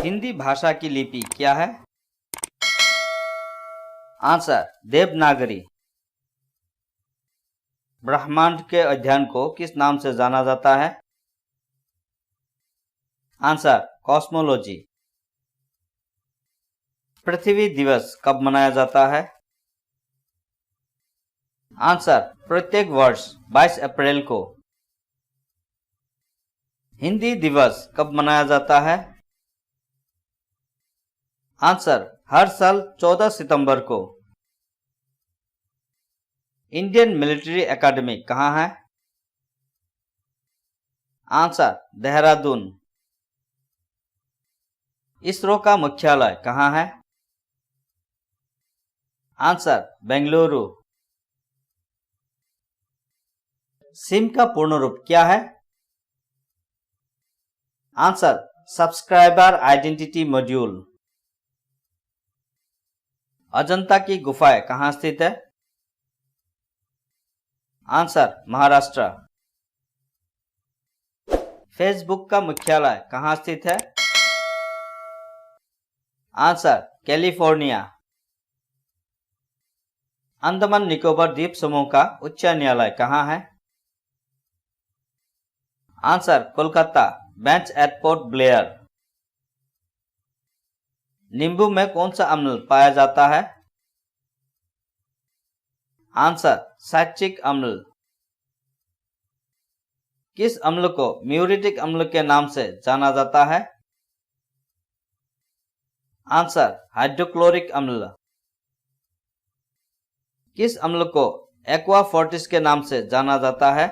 हिंदी भाषा की लिपि क्या है? आंसर देवनागरी। ब्रह्मांड के अध्ययन को किस नाम से जाना जाता है? Answer cosmology. पृथ्वी दिवस कब मनाया जाता है? आंसर प्रत्येक वर्ष 22 अप्रैल को। हिंदी दिवस कब मनाया जाता है? आंसर हर साल 14 सितंबर को। इंडियन मिलिट्री एकेडमी कहाँ है? आंसर देहरादून। इसरो का मुख्यालय कहाँ है? आंसर बेंगलुरु। सिम का पूर्ण रूप क्या है? Answer subscriber identity module. Ajanta की गुफाएं कहाँ स्थित है? आंसर महाराष्ट्र। फेसबुक का मुख्यालय कहाँ स्थित है? Answer California. अंडमान निकोबार द्वीप समूह का उच्च न्यायालय कहाँ है? Answer Kolkata bench at Port Blair. नींबू में कौन सा अम्ल पाया जाता है? आंसर साइट्रिक अम्ल। किस अम्ल को म्यूरिटिक अम्ल के नाम से जाना जाता है? आंसर हाइड्रोक्लोरिक अम्ल। किस अम्ल को एक्वा फोर्टिस के नाम से जाना जाता है?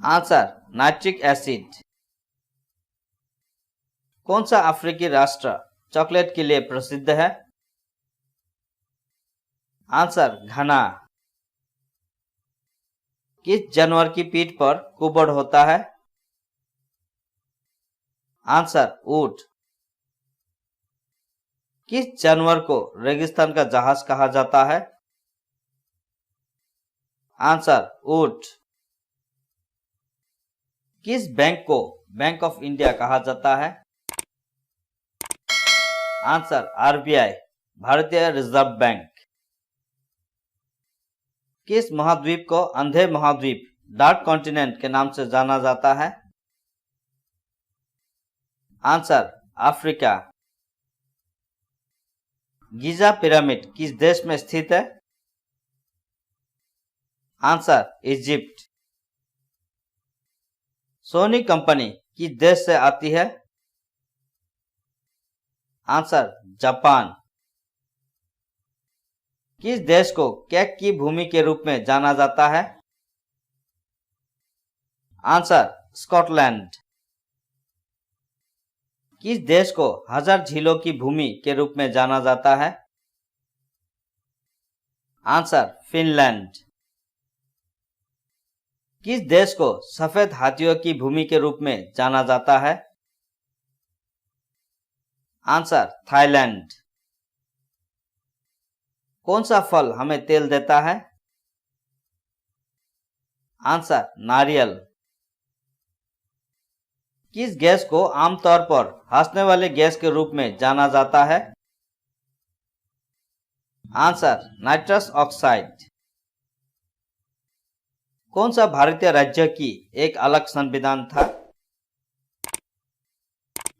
Answer nitric acid. कौन सा अफ्रीकी राष्ट्र चॉकलेट के लिए प्रसिद्ध है? आंसर घना। किस जानवर की पीठ पर कुबड़ होता है? आंसर ऊंट। किस जानवर को रेगिस्तान का जहाज कहा जाता है? आंसर ऊंट। किस बैंक को बैंक ऑफ इंडिया कहा जाता है? आंसर आरबीआई भारतीय रिजर्व बैंक। किस महाद्वीप को अंधे महाद्वीप डार्क कॉन्टिनेंट के नाम से जाना जाता है? Answer Africa. गीजा पिरामिड किस देश में स्थित है? Answer Egypt. सोनी कंपनी किस देश से आती है? Answer Japan. किस देश को केक की भूमि के रूप में जाना जाता है? Answer Scotland. किस देश को हजार झीलों की भूमि के रूप में जाना जाता है? Answer Finland. किस देश को सफेद हाथियों की भूमि के रूप में जाना जाता है? Answer Thailand. कौन सा फल हमें तेल देता है? आंसर नारियल। किस गैस को आमतौर पर हंसने वाले गैस के रूप में जाना जाता है? Answer nitrous oxide. कौन सा भारतीय राज्य की एक अलग संविधान था?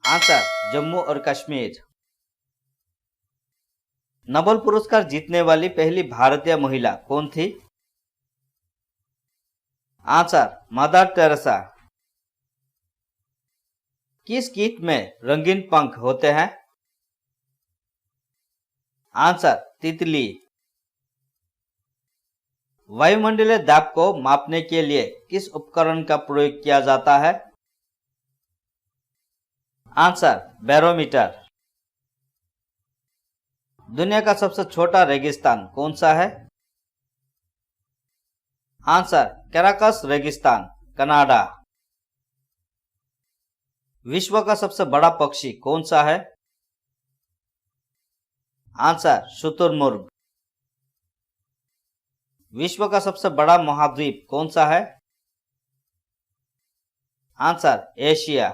आंसर जम्मू और कश्मीर। नोबेल पुरस्कार जीतने वाली पहली भारतीय महिला कौन थी? Answer mother Teresa. किस कीट में रंगीन पंख होते हैं? आंसर तितली। वायुमंडलीय दाब को मापने के लिए किस उपकरण का प्रयोग किया जाता है? Answer barometer. दुनिया का सबसे छोटा रेगिस्तान कौन सा है? आंसर कैराकस रेगिस्तान कनाडा। विश्व का सबसे बड़ा पक्षी कौन सा है? आंसर शुतुरमुर्ग। विश्व का सबसे बड़ा महाद्वीप कौन सा है? Answer Asia.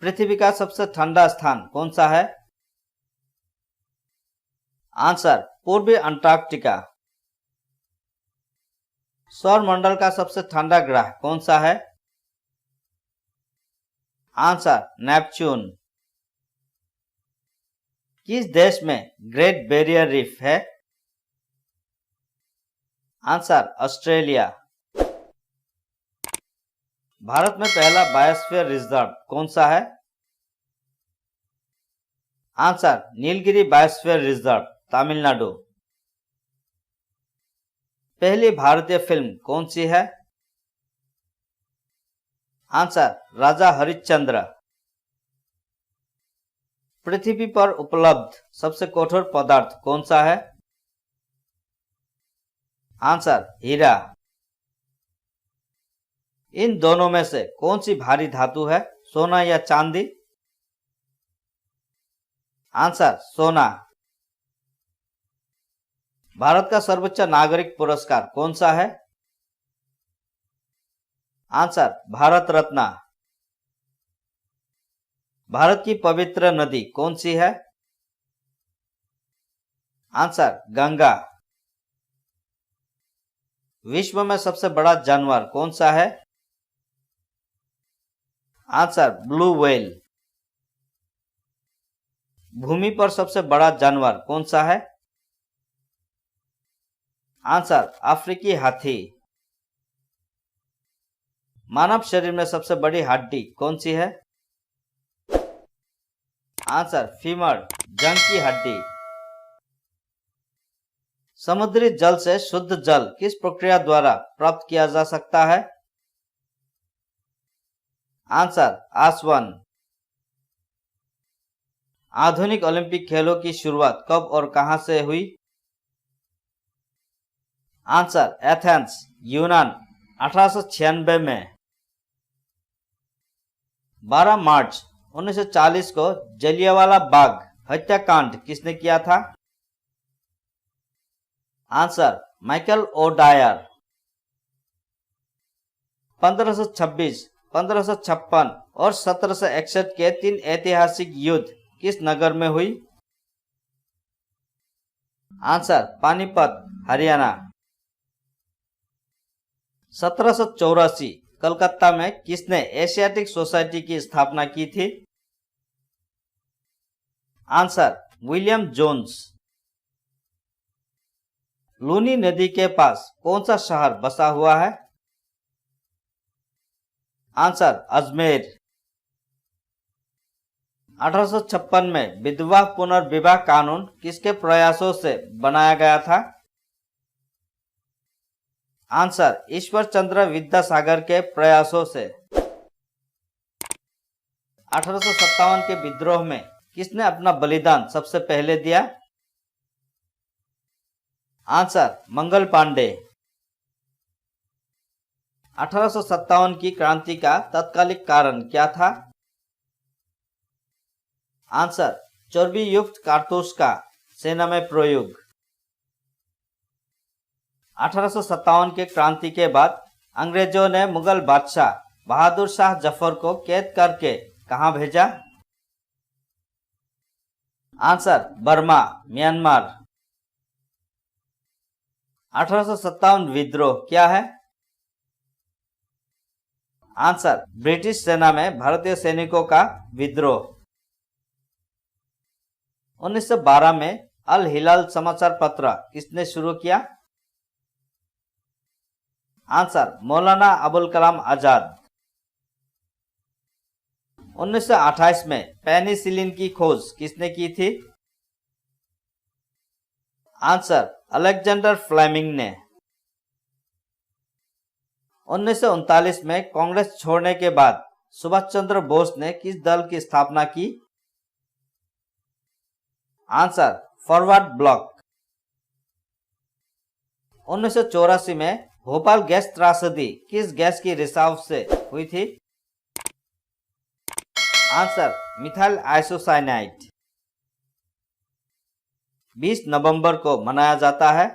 पृथ्वी का सबसे ठंडा स्थान कौन सा है? आंसर पूर्वी अंटार्कटिका। सौर मंडल का सबसे ठंडा ग्रह कौन सा है? Answer Neptune. किस देश में ग्रेट बैरियर रीफ है? Answer Australia. भारत में पहला बायोस्फीयर रिजर्व कौन सा है? Answer Nilgiri biosphere reserve, Tamil Nadu. पहली भारतीय फिल्म कौन सी है? आंसर राजा हरिश्चंद्र। पृथ्वी पर उपलब्ध सबसे कठोर पदार्थ कौन सा है? आंसर हीरा। इन दोनों में से कौन सी भारी धातु है, सोना या चांदी? आंसर सोना। भारत का सर्वोच्च नागरिक पुरस्कार कौन सा है? आंसर भारत रत्न। भारत की पवित्र नदी कौन सी है? आंसर गंगा। विश्व में सबसे बड़ा जानवर कौन सा है? Answer blue whale. भूमि पर सबसे बड़ा जानवर कौन सा है? आंसर अफ्रीकी हाथी। मानव शरीर में सबसे बड़ी हड्डी कौन सी है? आंसर फीमर, जंग की हड्डी। समुद्री जल से शुद्ध जल किस प्रक्रिया द्वारा प्राप्त किया जा सकता है? आंसर आसवन। आधुनिक ओलंपिक खेलों की शुरुआत कब और कहां से हुई? आंसर एथेंस, यूनान, 1896 में। 12 मार्च 1940 को जलियांवाला बाग हत्याकांड किसने किया था? Answer Michael O Dyer. 1526, 1556 और 1761 के 3 ऐतिहासिक युद्ध किस नगर में हुई? आंसर पानीपत, हरियाणा। 1784 कलकत्ता में किसने एशियाटिक सोसाइटी की स्थापना की थी? Answer William Jones. लूनी नदी के पास कौन सा शहर बसा हुआ है? आंसर अजमेर। 1856 में विधवा पुनर्विवाह कानून किसके प्रयासों से बनाया गया था? आंसर ईश्वर चंद्र विद्यासागर के प्रयासों से। 1857 के विद्रोह में किसने अपना बलिदान सबसे पहले दिया? आंसर मंगल पांडे। 1857 की क्रांति का तत्कालिक कारण क्या था? आंसर चर्बी युक्त कारतूस का सेना में प्रयोग। 1857 के क्रांति के बाद अंग्रेजों ने मुगल बादशाह बहादुर शाह जफर को कैद करके कहां भेजा? Answer Burma, Myanmar. 1857 विद्रोह क्या है? आंसर ब्रिटिश सेना में भारतीय सैनिकों का विद्रोह। 1912 में अल हिलाल समाचार पत्र किसने शुरू किया? आंसर मौलाना अबुल कलाम आजाद। 1928 में पेनिसिलिन की खोज किसने की थी? आंसर अलेक्जेंडर फ्लेमिंग ने। 1939 में कांग्रेस छोड़ने के बाद सुभाष चंद्र बोस ने किस दल की स्थापना की? Answer forward block. 1984 में भोपाल गैस त्रासदी किस गैस की रिसाव से हुई थी? Answer methyl isocyanide. 20 नवंबर को मनाया जाता है?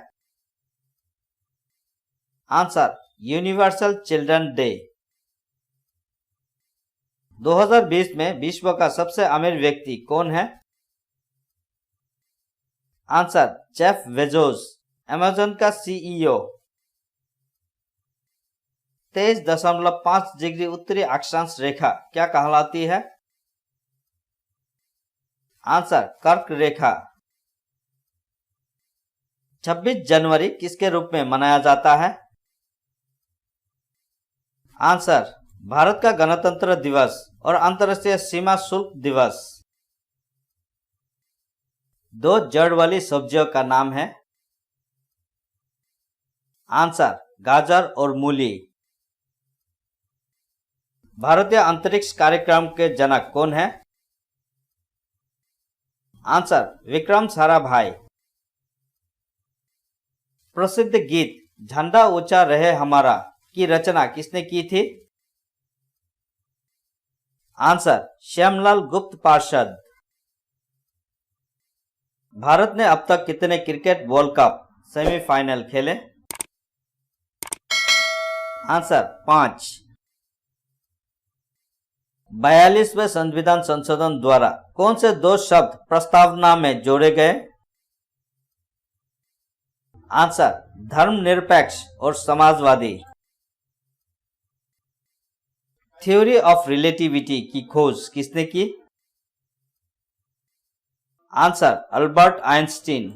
Answer universal children day. 2020 में विश्व का सबसे अमीर व्यक्ति कौन है? आंसर जेफ बेजोस, अमेज़न का सीईओ। 23.5 डिग्री उत्तरी अक्षांश रेखा क्या कहलाती है? आंसर कर्क रेखा। 26 जनवरी किसके रूप में मनाया जाता है? आंसर भारत का गणतंत्र दिवस और अंतर्राष्ट्रीय सीमा शुल्क दिवस। 2 जड़ वाली सब्जियों का नाम है? आंसर गाजर और मूली। भारतीय अंतरिक्ष कार्यक्रम के जनक कौन है? आंसर विक्रम साराभाई। प्रसिद्ध गीत झंडा ऊंचा रहे हमारा की रचना किसने की थी? आंसर श्यामलाल गुप्त पार्षद। भारत ने अब तक कितने क्रिकेट वर्ल्ड कप सेमीफाइनल खेले? आंसर 5। 42वें संविधान संशोधन द्वारा कौन से 2 शब्द प्रस्तावना में जोड़े गए? आंसर धर्मनिरपेक्ष और समाजवादी। थ्योरी ऑफ रिलेटिविटी की खोज किसने की? Answer Albert Einstein.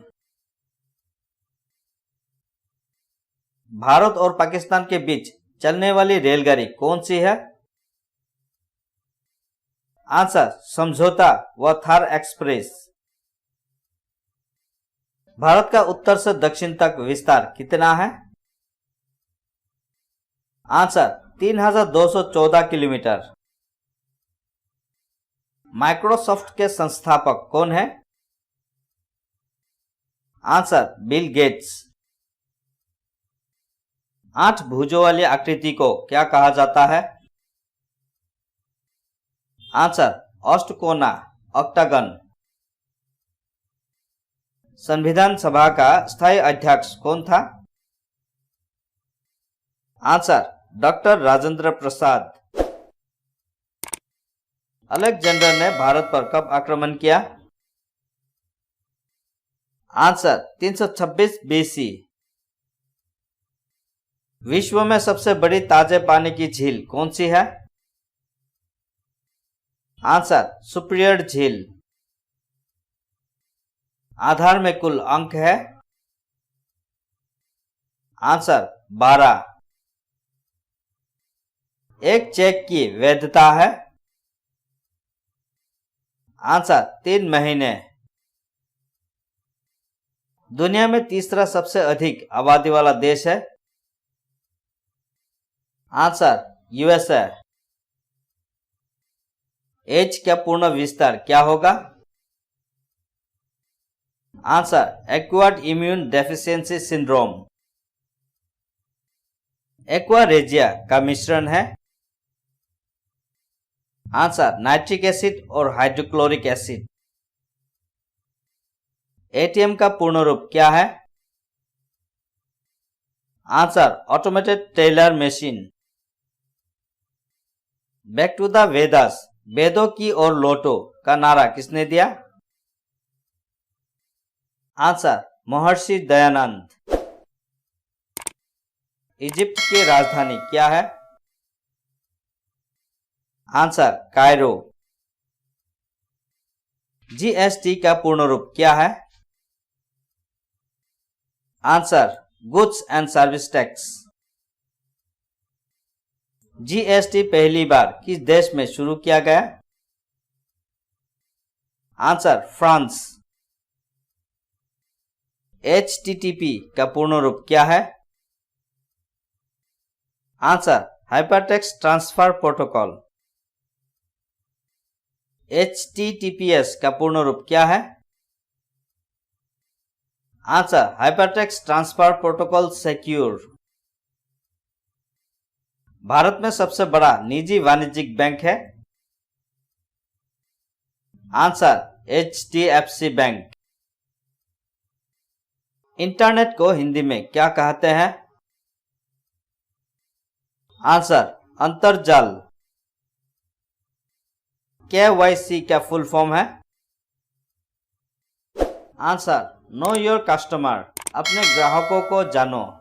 भारत और पाकिस्तान के बीच चलने वाली रेलगाड़ी कौन सी है? आंसर समझौता व थार एक्सप्रेस। भारत का उत्तर से दक्षिण तक विस्तार कितना है? Answer 3214 kilometre. माइक्रोसॉफ्ट के संस्थापक कौन है? Answer Bill Gates. 8 भुजों वाली आकृति को क्या कहा जाता है? आंसर अष्टकोना, ऑक्टागन। संविधान सभा का स्थायी अध्यक्ष कौन था? Answer doctor Rajendra Prasad. Alexander ने भारत पर कब आक्रमण किया? Answer 326 BC. विश्व में सबसे बड़ी ताजे पानी की झील कौन सी है? आंसर सुपिरियर झील। आधार में कुल अंक है? आंसर 12। एक चेक की वैधता है? आंसर 3 महीने। दुनिया में तीसरा सबसे अधिक आबादी वाला देश है? Answer USA. एच का पूर्ण विस्तार क्या होगा? Answer acquired immune deficiency syndrome. Aqua regia का मिश्रण है? आंसर नाइट्रिक एसिड और हाइड्रोक्लोरिक एसिड। एटीएम का पूर्ण रूप क्या है? Answer automated teller machine. Back to the Vedas, वेदों की ओर लौटो का नारा किसने दिया? आंसर महर्षि दयानंद। इजिप्ट की राजधानी क्या है? Answer Cairo. जीएसटी का पूर्ण रूप क्या है? Answer goods and service tax. GST पहली बार किस देश में शुरू किया गया? Answer France. एचटीटीपी का पूर्ण रूप क्या है? Answer hypertext transfer protocol. HTTPS का पूर्ण रूप क्या है? Answer hypertext transfer protocol secure. Bharat में सबसे बड़ा निजी वाणिज्यिक बैंक है? Answer HDFC bank. इंटरनेट को हिंदी में क्या कहते हैं? आंसर अंतर्जाल। KYC क्या फुल फॉर्म है? आंसर, नो योर कस्टमर, अपने ग्राहकों को जानो।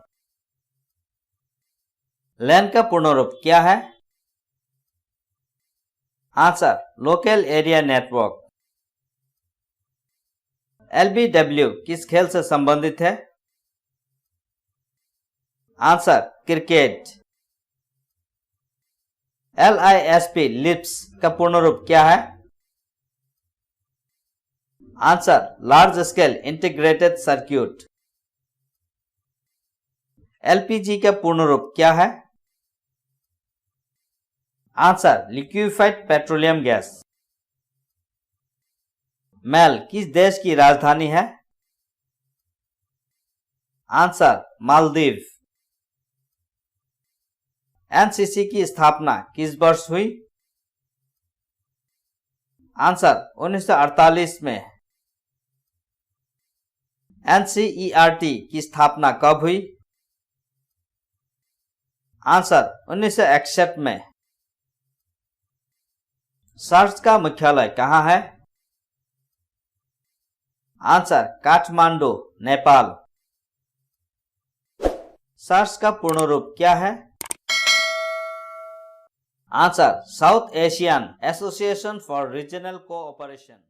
लैन का पूर्ण रूप क्या है? Answer, local area network. LBW किस खेल से संबंधित है? Answer, cricket. LISP लिप्स का पूर्ण रूप क्या है? Answer, large scale integrated circuit. LPG का पूर्ण रूप क्या है? Answer, liquefied petroleum gas. मैल किस देश की राजधानी है? आंसर, मालदीव। NCC की स्थापना किस वर्ष हुई? आंसर, 1948 में। NCERT की स्थापना कब हुई? आंसर, 1961 में। सार्स का मुख्यालय कहाँ है? आंसर, काठमांडू, नेपाल। सार्स का पूर्ण रूप क्या है? Answer, south Asian association for regional cooperation.